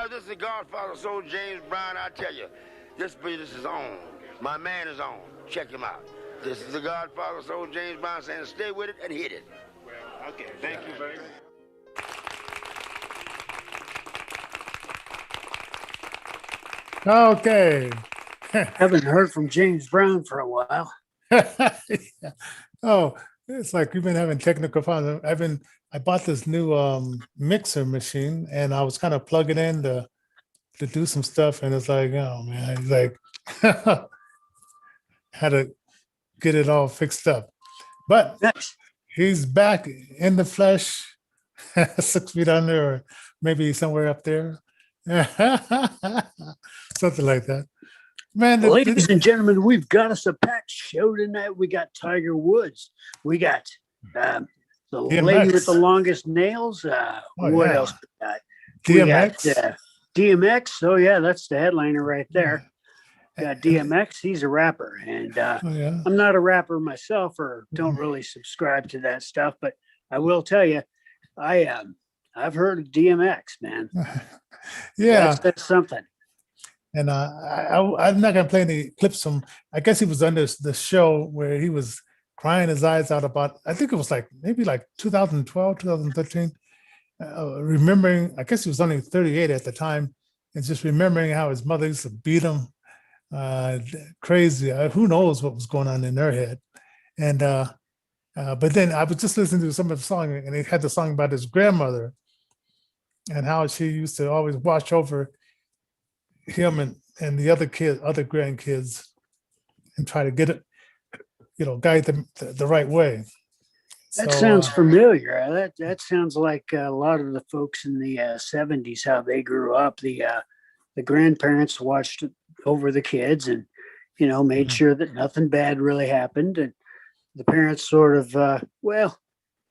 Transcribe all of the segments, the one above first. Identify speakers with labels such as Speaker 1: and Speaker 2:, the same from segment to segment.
Speaker 1: This is the Godfather Soul, James Brown. I tell you, this business is on. My man is on. Check him out. This is the Godfather Soul, James Brown saying stay with it and hit it.
Speaker 2: Well, okay, thank you very much.
Speaker 3: Okay.
Speaker 4: Haven't heard from James Brown for a while.
Speaker 3: Yeah. Oh, it's like we've been having technical problems. I bought this new mixer machine, and I was kind of plugging in to do some stuff, and it's like, oh man, it's like had to get it all fixed up. But
Speaker 4: Nice.
Speaker 3: he's back in the flesh, 6 feet under, or maybe somewhere up there. Something like that. Man,
Speaker 4: Ladies and gentlemen, we've got us a packed show tonight. We got Tiger Woods. We got the
Speaker 3: DMX.
Speaker 4: lady with the longest nails. What
Speaker 3: yeah.
Speaker 4: else we got?
Speaker 3: DMX.
Speaker 4: We got DMX. Oh, yeah, that's the headliner right there. Got DMX. He's a rapper. And
Speaker 3: Oh, yeah.
Speaker 4: I'm not a rapper myself or don't really subscribe to that stuff. But I will tell you, I've heard of DMX, man.
Speaker 3: Yeah.
Speaker 4: That's something.
Speaker 3: And I'm not going to play any clips from, I guess he was on the show where he was crying his eyes out about, I think it was maybe 2012, 2013, remembering, I guess he was only 38 at the time, and just remembering how his mother used to beat him crazy. Who knows what was going on in their head. And, but then I was just listening to some of the song, and he had the song about his grandmother and how she used to always watch over him and the other grandkids and try to get it, guide them the right way.
Speaker 4: That
Speaker 3: So,
Speaker 4: sounds familiar. That sounds like a lot of the folks in the 70s, how they grew up. The grandparents watched over the kids and, made sure that nothing bad really happened. And the parents sort of,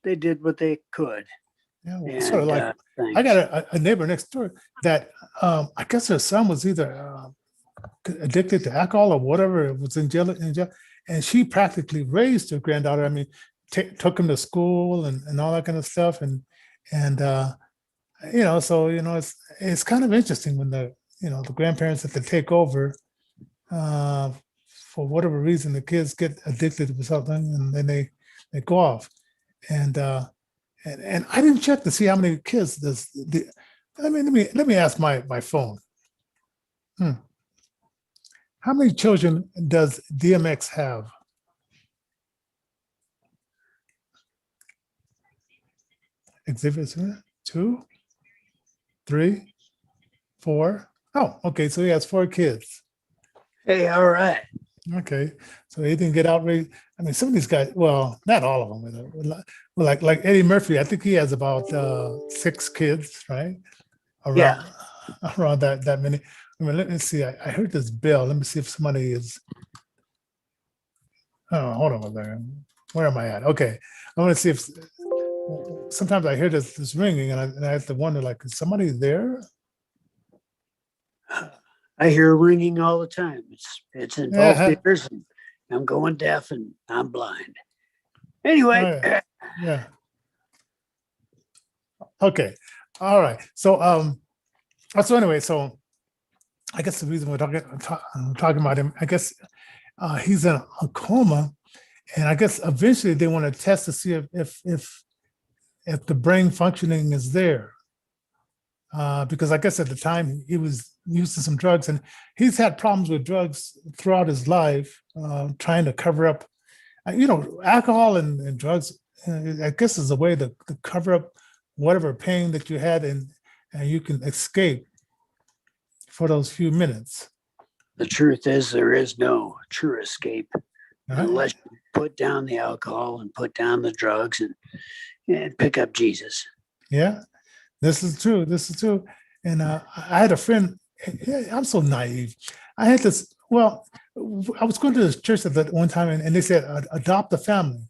Speaker 4: they did what they could.
Speaker 3: yeah, sort of like I got a neighbor next door that I guess her son was either addicted to alcohol or whatever, was in jail, and she practically raised her granddaughter. I mean, took him to school and all that kind of stuff, and so it's kind of interesting when the grandparents have to take over for whatever reason. The kids get addicted to something, and then they go off, and I didn't check to see how many kids let me ask my phone. How many children does DMX have? Exhibits 2, 3, 4. Oh, okay. So he has 4 kids.
Speaker 4: Hey, all right.
Speaker 3: Okay, so he didn't get outraged. I mean, some of these guys, well, not all of them. Like Eddie Murphy, I think he has about 6 kids, right? Around that many. I mean, let me see. I heard this bell. Let me see if somebody is. Oh, hold on a second. Where am I at? Okay, I want to see if. Sometimes I hear this ringing, and I have to wonder, is somebody there?
Speaker 4: I hear ringing all the time. It's in both ears, and I'm going deaf and I'm blind. Anyway.
Speaker 3: Yeah. Okay. All right. So anyway, so I guess the reason we're talking about him, I guess he's in a coma, and I guess eventually they want to test to see if the brain functioning is there. Because I guess at the time he was using some drugs, and he's had problems with drugs throughout his life, trying to cover up, alcohol and drugs. I guess is a way to cover up whatever pain that you had, and you can escape for those few minutes.
Speaker 4: The truth is, there is no true escape unless you put down the alcohol and put down the drugs and pick up Jesus.
Speaker 3: Yeah. This is true. And I had a friend, I'm so naive. I had this, I was going to this church at that one time, and they said, adopt a family.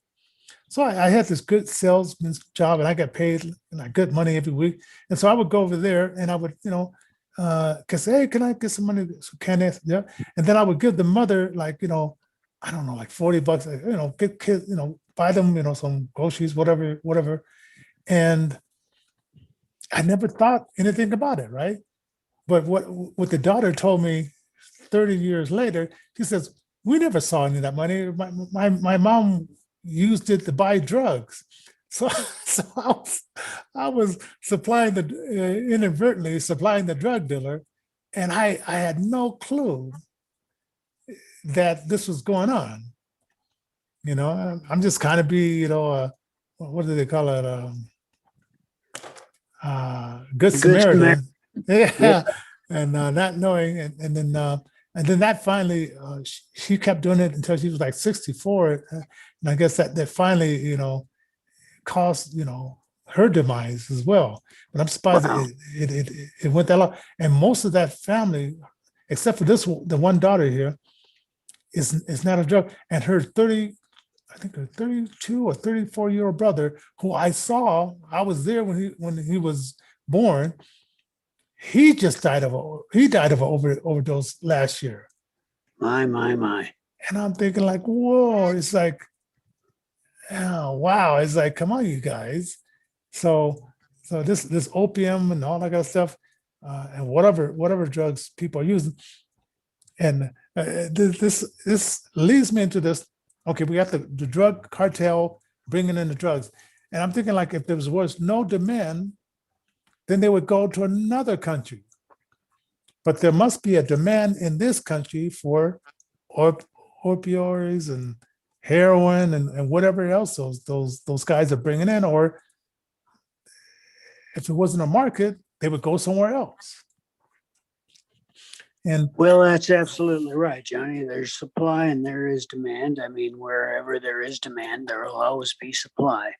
Speaker 3: So I had this good salesman's job, and I got paid good money every week. And so I would go over there, and I would, hey, can I get some money? So can I? Yeah. And then I would give the mother, I don't know, $40, get kids, buy them, some groceries, whatever. And I never thought anything about it, right? but what the daughter told me 30 years later, she says, we never saw any of that money. My mom used it to buy drugs. So, so I was supplying inadvertently supplying the drug dealer, and I had no clue that this was going on. You know, I'm just kind of what do they call it? Good Samaritan. Yeah.
Speaker 4: Yeah.
Speaker 3: And not knowing, and then that finally, she kept doing it until she was like 64, and I guess that finally, caused her demise as well. But I'm surprised
Speaker 4: Wow.
Speaker 3: it went that long, and most of that family, except for the one daughter here, is not a drug, and her 32 or 34-year-old brother, who I was there when he was born. He died of an overdose last year.
Speaker 4: My.
Speaker 3: And I'm thinking like, whoa, it's like, oh, wow. It's like, come on, you guys. So this opium and all that kind of stuff, and whatever drugs people are using. And this leads me into this. Okay, we got the drug cartel bringing in the drugs. And I'm thinking like, if there was no demand, then they would go to another country. But there must be a demand in this country for opioids and heroin and whatever else those guys are bringing in. Or if it wasn't a market, they would go somewhere else. And
Speaker 4: Well, that's absolutely right, Johnny. There's supply and there is demand. I mean, wherever there is demand, there will always be supply.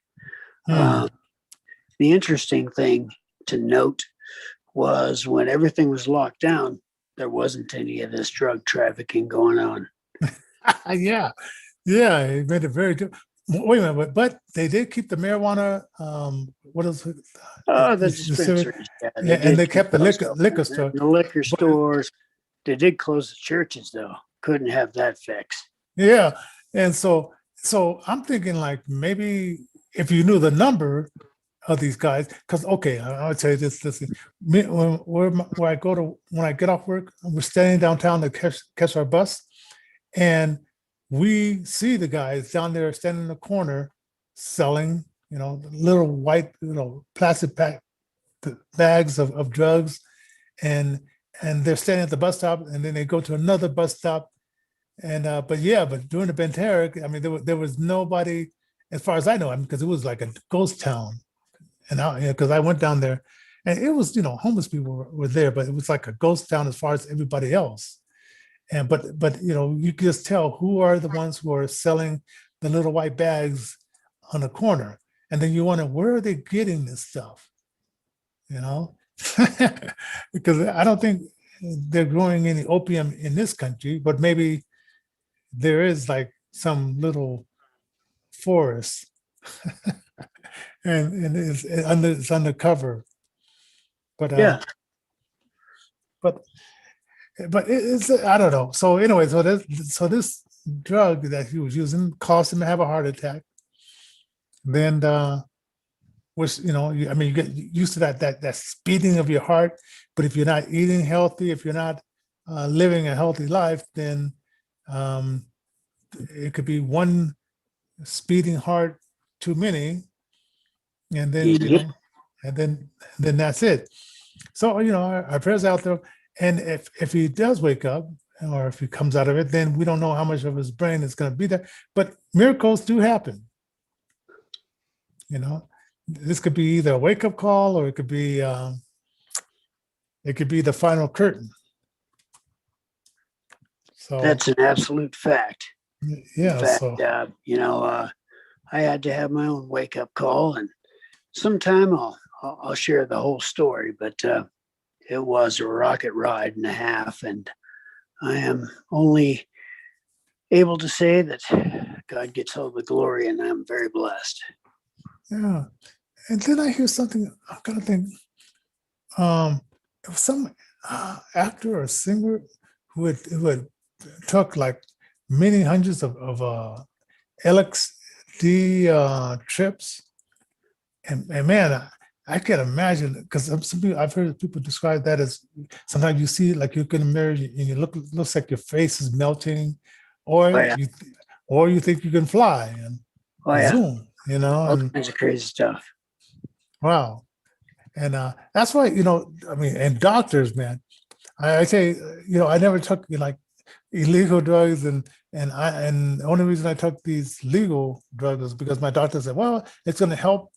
Speaker 4: The interesting thing to note was when everything was locked down, there wasn't any of this drug trafficking going on.
Speaker 3: yeah, it made it very good. Wait a minute, but they did keep the marijuana. What else?
Speaker 4: Oh, the dispensaries.
Speaker 3: And they kept the liquor store.
Speaker 4: The liquor stores. They did close the churches, though. Couldn't have that fixed.
Speaker 3: Yeah, and so I'm thinking like maybe if you knew the number of these guys, because okay, I'll tell you this. Where I go to when I get off work, we're standing downtown to catch our bus, and we see the guys down there standing in the corner selling, little white, plastic bags of drugs, and they're standing at the bus stop, and then they go to another bus stop, and but during the Benteric, I mean, there was nobody, as far as I know, because it was like a ghost town. And because I went down there, and it was, homeless people were there, but it was like a ghost town as far as everybody else. And but you can just tell who are the ones who are selling the little white bags on the corner, and then you wonder, where are they getting this stuff? Because I don't think they're growing any opium in this country, but maybe there is like some little forest. And it's undercover, but but it's I don't know. So anyway, so this drug that he was using caused him to have a heart attack. Then, which I mean, you get used to that speeding of your heart. But if you're not eating healthy, if you're not living a healthy life, then it could be one speeding heart too many. And then and then that's it. So our prayers out there, and if he does wake up, or if he comes out of it, then we don't know how much of his brain is going to be there. But miracles do happen. This could be either a wake up call, or it could be the final curtain. So
Speaker 4: that's an absolute fact.
Speaker 3: Yeah.
Speaker 4: In fact, I had to have my own wake up call, and sometime I'll share the whole story, but it was a rocket ride and a half, and I am only able to say that God gets all the glory, and I'm very blessed.
Speaker 3: Yeah. And then I hear something, I'm gonna think, it was some actor or singer who had took like many hundreds of LSD trips. And man, I can't imagine because some people, I've heard people describe that as sometimes you see like you can mirror and you looks like your face is melting, or
Speaker 4: Oh yeah.
Speaker 3: you think you can fly and
Speaker 4: Oh yeah.
Speaker 3: zoom,
Speaker 4: All
Speaker 3: and
Speaker 4: kinds of crazy stuff.
Speaker 3: wow. And that's why, I mean, and doctors, man, I say, I never took like illegal drugs, and the only reason I took these legal drugs is because my doctor said, well, it's going to help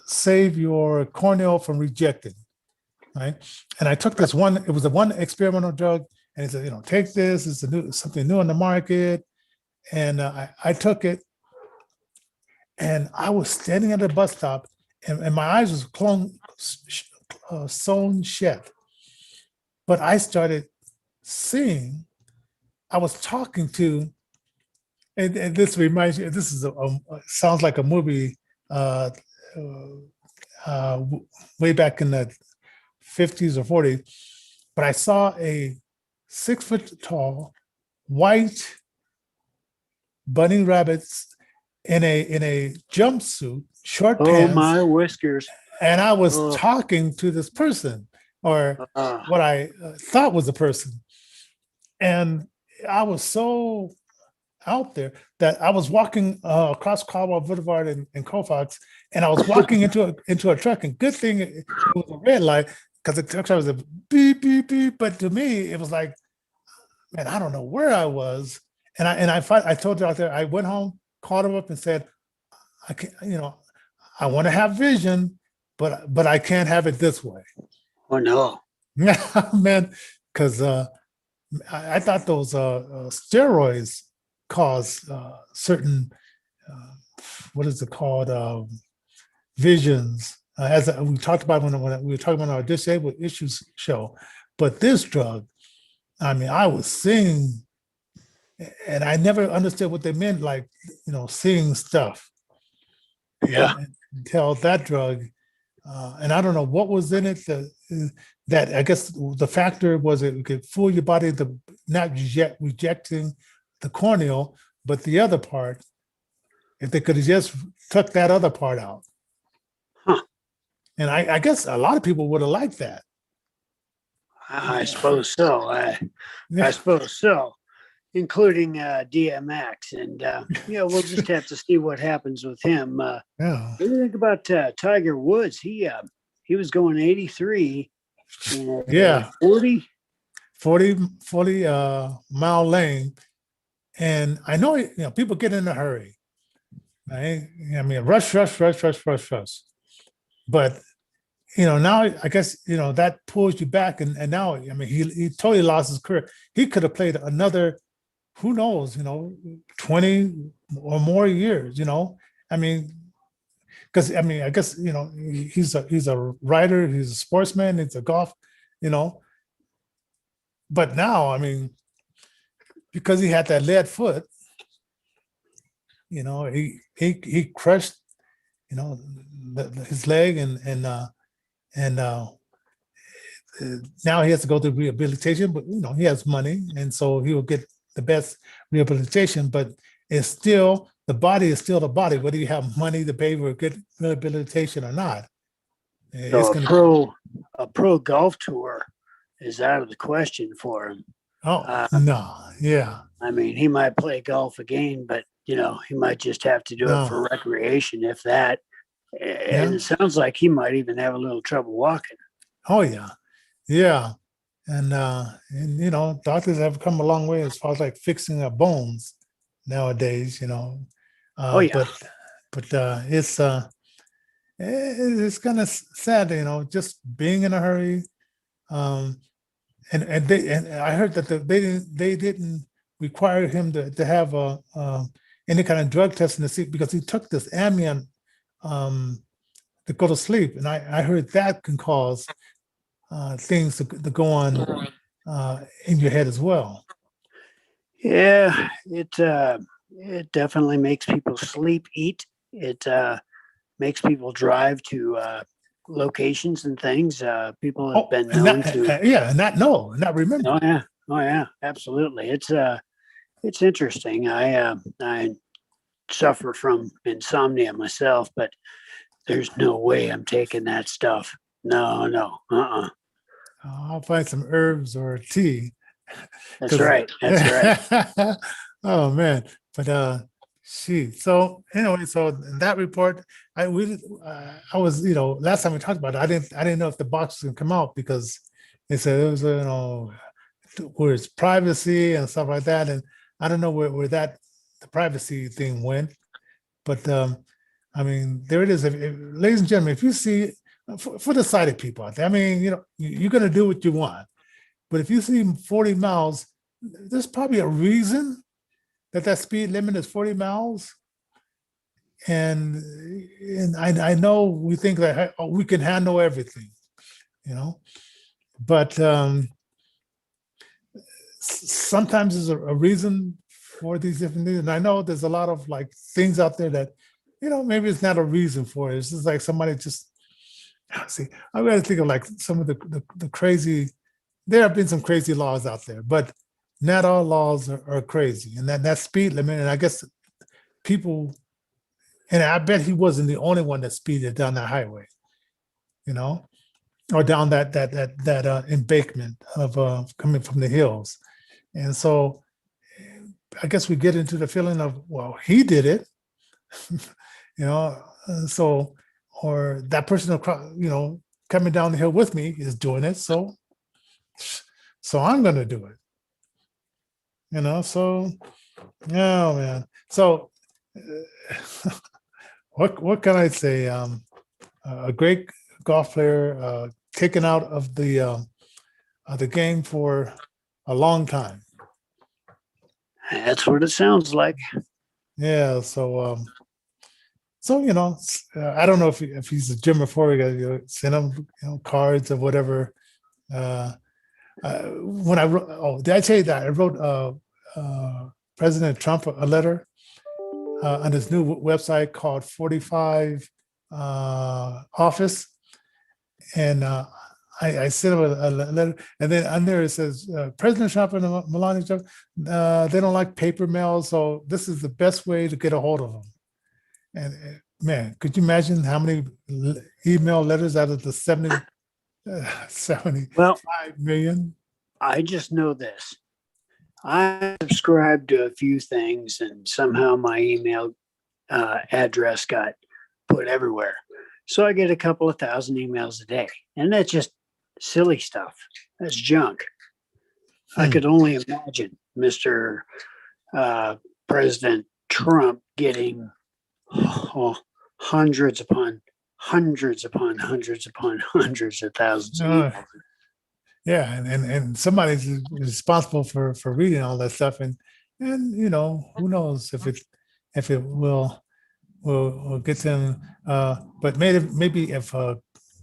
Speaker 3: save your corneal from rejecting, right? And I took this one; it was a one experimental drug, and he said, take this. It's something new on the market, and I took it, and I was standing at a bus stop, and my eyes was sewn shut, but I started seeing. I was talking to, and this reminds you. This is sounds like a movie. Uh, Way back in the 50s or 40s, but I saw a 6 foot tall white bunny rabbits in a jumpsuit, short
Speaker 4: Oh
Speaker 3: pants,
Speaker 4: my whiskers.
Speaker 3: and I was
Speaker 4: Oh.
Speaker 3: talking to this person, or what I thought was a person, and I was so out there that I was walking across Caldwell Boulevard in Colfax, and I was walking into a truck. And good thing it was a red light because the truck was a beep beep beep. But to me, it was like, man, I don't know where I was. And I told you out there, I went home, called him up, and said, I can't, I want to have vision, but I can't have it this way.
Speaker 4: Oh no,
Speaker 3: man, because I thought those steroids cause certain what is it called, visions, as we talked about when we were talking about our disabled issues show. But this drug, I mean, I was seeing, and I never understood what they meant, like seeing stuff.
Speaker 4: yeah.
Speaker 3: Until that drug, and I don't know what was in it. That I guess the factor was it could fool your body to not rejecting the corneal, but the other part, if they could have just took that other part out.
Speaker 4: Huh.
Speaker 3: And I guess a lot of people would have liked that.
Speaker 4: I suppose so. I suppose so, including DMX. And we'll just have to see what happens with him.
Speaker 3: Yeah.
Speaker 4: What do you think about Tiger Woods? He was going 83 in a
Speaker 3: 40 mile lane. And I know, people get in a hurry, right? I mean, rush. But, now I guess, that pulls you back. And now, I mean, he totally lost his career. He could have played another, who knows, 20 or more years, I mean, because, I mean, I guess, he's a writer, he's a sportsman, he's a golf, but now, I mean, because he had that lead foot, he crushed, his leg, and now he has to go through rehabilitation. But he has money, and so he will get the best rehabilitation. But it's still, the body is still the body, whether you have money to pay for good rehabilitation or not.
Speaker 4: So a pro golf tour is out of the question for him.
Speaker 3: Oh, no, yeah.
Speaker 4: I mean, he might play golf again, but he might just have to do it for recreation, if that. And it sounds like he might even have a little trouble walking.
Speaker 3: Oh yeah, yeah. And doctors have come a long way as far as like fixing our bones nowadays.
Speaker 4: Oh yeah.
Speaker 3: But it's kind of sad, just being in a hurry. And I heard that they didn't require him to have any kind of drug testing to see, because he took this Amion to go to sleep, and I heard that can cause things to go on in your head as well.
Speaker 4: Yeah, it definitely makes people sleep, eat. It makes people drive to locations and things. People have been known to
Speaker 3: not remember.
Speaker 4: Oh yeah, absolutely. It's interesting. I suffer from insomnia myself, but there's no way I'm taking that stuff. No, no,
Speaker 3: I'll find some herbs or tea.
Speaker 4: That's right. That's right.
Speaker 3: Oh man, but so anyway, so in that report, I was, last time we talked about it, I didn't know if the box was gonna come out because they said it was, where it's privacy and stuff like that, and I don't know where that the privacy thing went, but I mean, there it is. Ladies and gentlemen, if you see, for the sighted people out there, I mean, you're gonna do what you want, but if you see 40 miles, there's probably a reason that speed limit is 40 miles. And I know we think that, hey, oh, we can handle everything, but sometimes there's a reason for these different things. And I know there's a lot of like things out there that, maybe it's not a reason for it. It's just like somebody just, see, I got to think of like some of the crazy, there have been some crazy laws out there, but not all laws are crazy. And that speed limit, and I guess people, and I bet he wasn't the only one that speeded down that highway, or down that embankment of coming from the hills. And so I guess we get into the feeling of, well, he did it, so, or that person across, coming down the hill with me is doing it. So I'm going to do it. So, oh man. So, what can I say? A great golf player, taken out of the game for a long time.
Speaker 4: That's what it sounds like.
Speaker 3: Yeah. So, I don't know if he's a Jim before, send him cards or whatever. When I wrote, did I tell you that I wrote President Trump a letter on his new website called 45 Office, and I sent him a letter, and then on there it says President Trump and Melania Trump, they don't like paper mail, so this is the best way to get a hold of them. And man, could you imagine how many email letters out of the 75 million?
Speaker 4: I just know this. I subscribed to a few things, and somehow my email address got put everywhere. So I get a couple of thousand emails a day, and that's just silly stuff. That's junk. I could only imagine Mr. President Trump getting hundreds upon hundreds upon hundreds upon hundreds of thousands of emails.
Speaker 3: Yeah, and somebody's responsible for reading all that stuff, and who knows if it will get them. But maybe if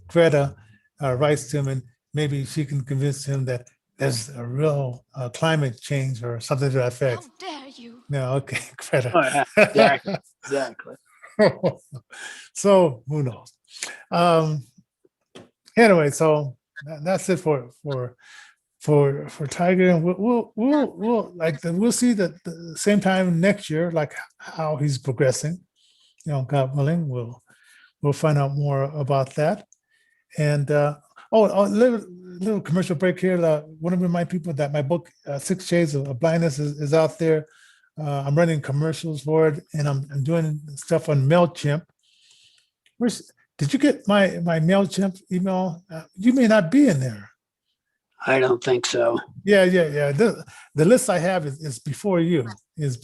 Speaker 3: Greta writes to him, and maybe she can convince him that there's a real climate change or something to that effect.
Speaker 5: How dare you?
Speaker 3: No, okay, Greta.
Speaker 4: Oh, yeah, exactly.
Speaker 3: So who knows? Anyway, so that's it for Tiger, and we'll see that the same time next year, like how he's progressing. God willing, we'll find out more about that. And a little commercial break here. I want to remind people that my book 6 Shades of Blindness is out there. I'm running commercials for it, and I'm doing stuff on MailChimp. Did you get my MailChimp email? You may not be in there.
Speaker 4: I don't think so.
Speaker 3: Yeah. The list I have is before you. And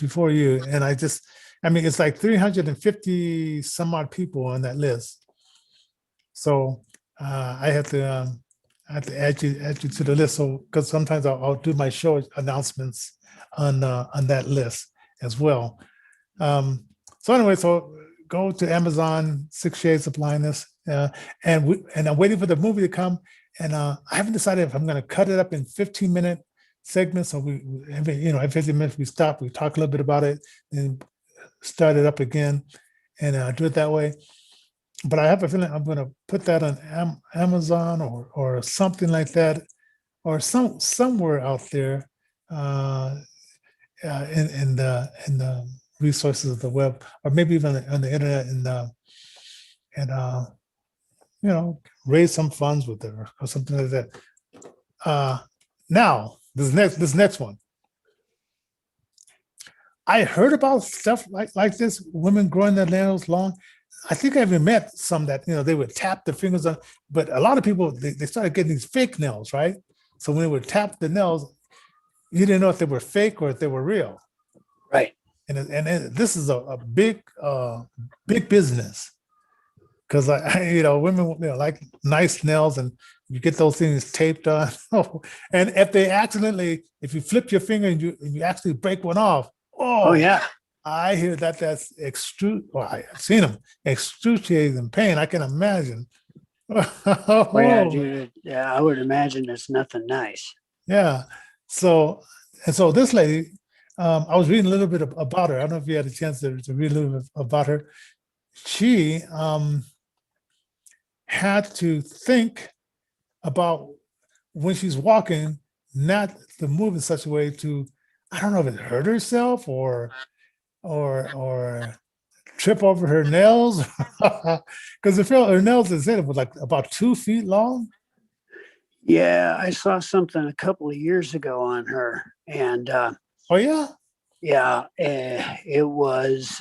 Speaker 3: it's like 350 some odd people on that list. So I have to add you to the list. So because sometimes I'll do my show announcements on that list as well. So anyway, so go to Amazon, 6 Shades of Blindness, and I'm waiting for the movie to come. And I haven't decided if I'm going to cut it up in 15-minute segments. So every 15 minutes we stop, we talk a little bit about it, and start it up again, and do it that way. But I have a feeling I'm going to put that on Amazon or something like that, or somewhere out there in the resources of the web, or maybe even on the internet, and raise some funds with her or something like that. Now this next one. I heard about stuff like this, women growing their nails long. I think I even met some that they would tap the fingers on, but a lot of people they started getting these fake nails, right? So when they would tap the nails, you didn't know if they were fake or if they were real.
Speaker 4: Right.
Speaker 3: And this is a big business because women like nice nails, and you get those things taped on. And if you flip your finger and you actually break one off,
Speaker 4: oh yeah,
Speaker 3: I hear that's I've seen them excruciating pain. I can imagine.
Speaker 4: oh yeah, dude. Yeah, I would imagine it's nothing nice.
Speaker 3: Yeah. So this lady, I was reading a little bit about her. I don't know if you had a chance to read a little bit about her. She had to think about when she's walking, not to move in such a way to, I don't know if it hurt herself or trip over her nails, because her nails, they said it was like about 2 feet long.
Speaker 4: Yeah, I saw something a couple of years ago on her, and
Speaker 3: oh yeah,
Speaker 4: it was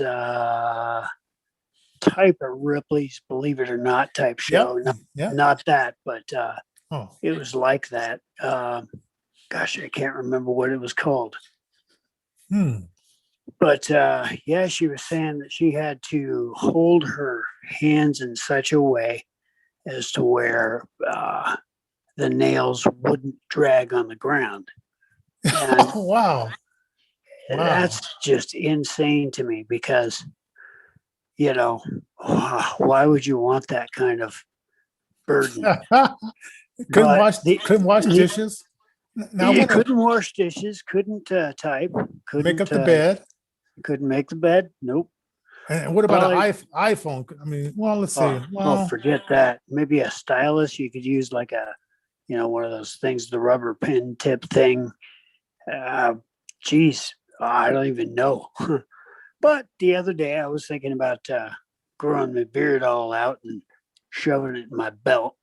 Speaker 4: type of Ripley's Believe It or Not type show.
Speaker 3: Yep.
Speaker 4: Not that, but
Speaker 3: oh.
Speaker 4: It was like that. Gosh, I can't remember what it was called. But yeah, she was saying that she had to hold her hands in such a way as to where the nails wouldn't drag on the ground. And
Speaker 3: wow.
Speaker 4: That's just insane to me because, why would you want that kind of burden?
Speaker 3: couldn't wash dishes.
Speaker 4: Now, you couldn't wash dishes, couldn't type, couldn't
Speaker 3: make up the bed.
Speaker 4: Couldn't make the bed. Nope.
Speaker 3: And what about an iPhone? I mean, let's see.
Speaker 4: Forget that. Maybe a stylus. You could use like one of those things, the rubber pen tip thing. Geez, I don't even know. But the other day I was thinking about growing my beard all out and shoving it in my belt.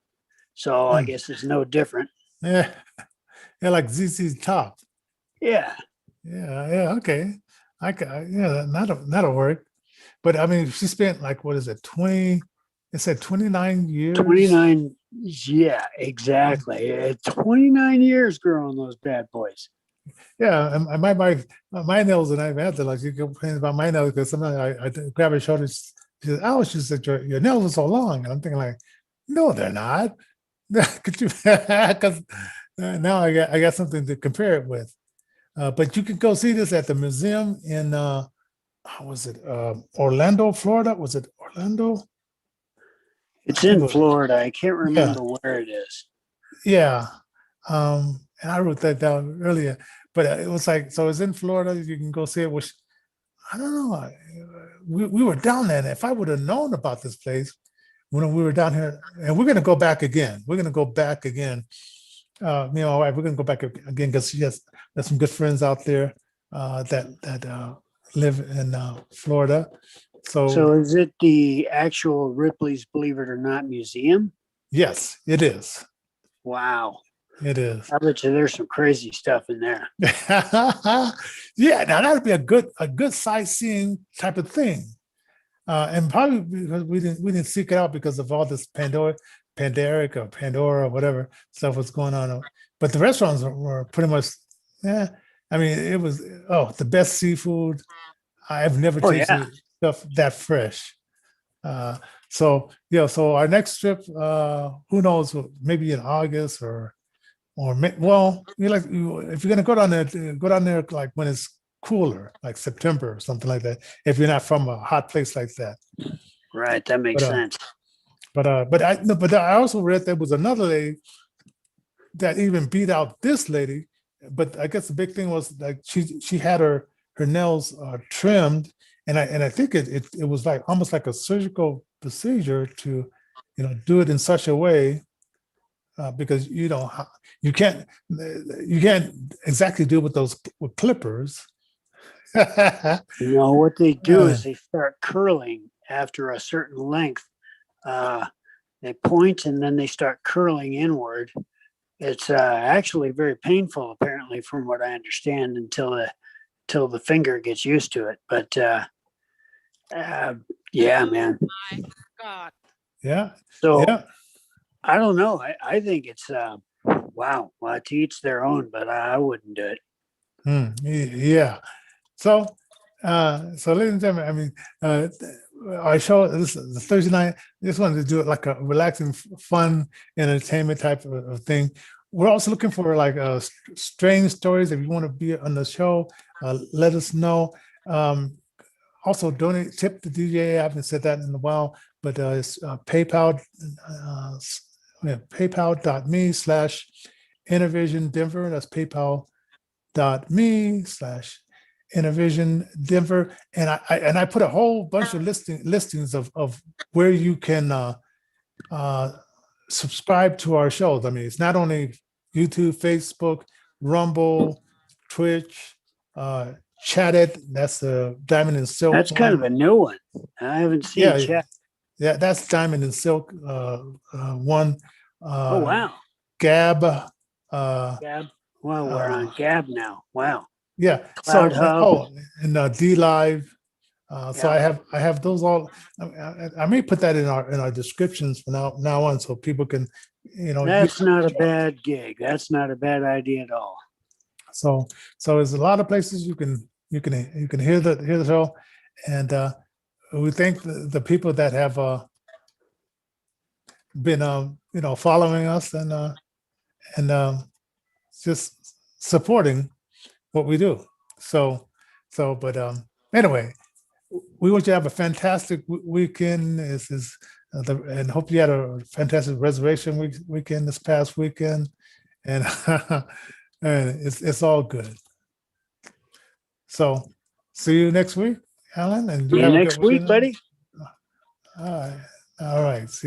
Speaker 4: So I guess it's no different.
Speaker 3: Yeah, like ZZ's Top.
Speaker 4: Yeah.
Speaker 3: Okay. That'll work. But I mean, she spent like, what is it, 20? It said 29 years.
Speaker 4: 29. Yeah, exactly. 29 years growing those bad boys.
Speaker 3: Yeah, and my nails, and I've had to like, you complain about my nails because sometimes I grab her shoulder. She says, "Oh," she said, your nails are so long," and I'm thinking like, "No, they're not." Could you? Because now I got something to compare it with. But you can go see this at the museum in how was it? Orlando, Florida? Was it Orlando?
Speaker 4: It's in Florida. I can't remember where it is.
Speaker 3: Yeah. And I wrote that down earlier, but it was like, so it's in Florida. You can go see it, which I don't know. We were down there. And if I would have known about this place when we were down here, and we're going to go back again. Me and my wife, we're going to go back again because there's some good friends out there that live in Florida. So
Speaker 4: is it the actual Ripley's Believe It or Not museum?
Speaker 3: Yes, it is.
Speaker 4: Wow.
Speaker 3: It is.
Speaker 4: I bet you there's some crazy stuff in there.
Speaker 3: Yeah, now that'd be a good sightseeing type of thing. And probably because we didn't seek it out because of all this Pandora or whatever stuff was going on. But the restaurants were pretty much, I mean, it was the best seafood. I've never tasted stuff that fresh. So our next trip, who knows, maybe in August or if you're gonna go down there like when it's cooler, like September or something like that. If you're not from a hot place like that,
Speaker 4: right? That makes sense.
Speaker 3: But I also read there was another lady that even beat out this lady. But I guess the big thing was like she had her nails trimmed, and I think it was like almost like a surgical procedure to do it in such a way. Because you can't exactly do it with clippers.
Speaker 4: What they do is they start curling after a certain length they point and then they start curling inward. It's actually very painful, apparently, from what I understand, until the finger gets used to it. But yeah, man.
Speaker 5: My God.
Speaker 3: Yeah.
Speaker 4: So
Speaker 3: Yeah.
Speaker 4: I don't know. I think it's wow. Well, to each their own, but I wouldn't do it.
Speaker 3: Yeah. So, ladies and gentlemen, I mean, our show, this is the Thursday night. Just wanted to do it like a relaxing, fun entertainment type of thing. We're also looking for like strange stories. If you want to be on the show, let us know. Also, donate, tip the DJ. I haven't said that in a while, but it's PayPal, PayPal.me/Innervision Denver. That's PayPal.me/Innervision Denver. And I put a whole bunch of listings of where you can subscribe to our shows. I mean, it's not only YouTube, Facebook, Rumble, Twitch, Chatted. That's the Diamond and Silk.
Speaker 4: That's kind of a new one. I haven't seen
Speaker 3: Yeah,
Speaker 4: chat.
Speaker 3: yeah, that's Diamond and Silk one.
Speaker 4: Oh wow,
Speaker 3: Gab.
Speaker 4: Gab. Well, we're on Gab now. Wow.
Speaker 3: Yeah.
Speaker 4: Cloud
Speaker 3: so
Speaker 4: Hub.
Speaker 3: and D Live. So
Speaker 4: Yeah.
Speaker 3: I have those all. I may put that in our descriptions from now on, so people can,
Speaker 4: That's not a bad gig. That's not a bad idea at all.
Speaker 3: So there's a lot of places you can hear the show, and we thank the people that have been following us and just supporting what we do. But anyway, we want you to have a fantastic weekend. And hope you had a fantastic reservation weekend this past weekend, and and it's all good. So see you next week, Alan. And
Speaker 4: See you next week, buddy.
Speaker 3: All right. See you.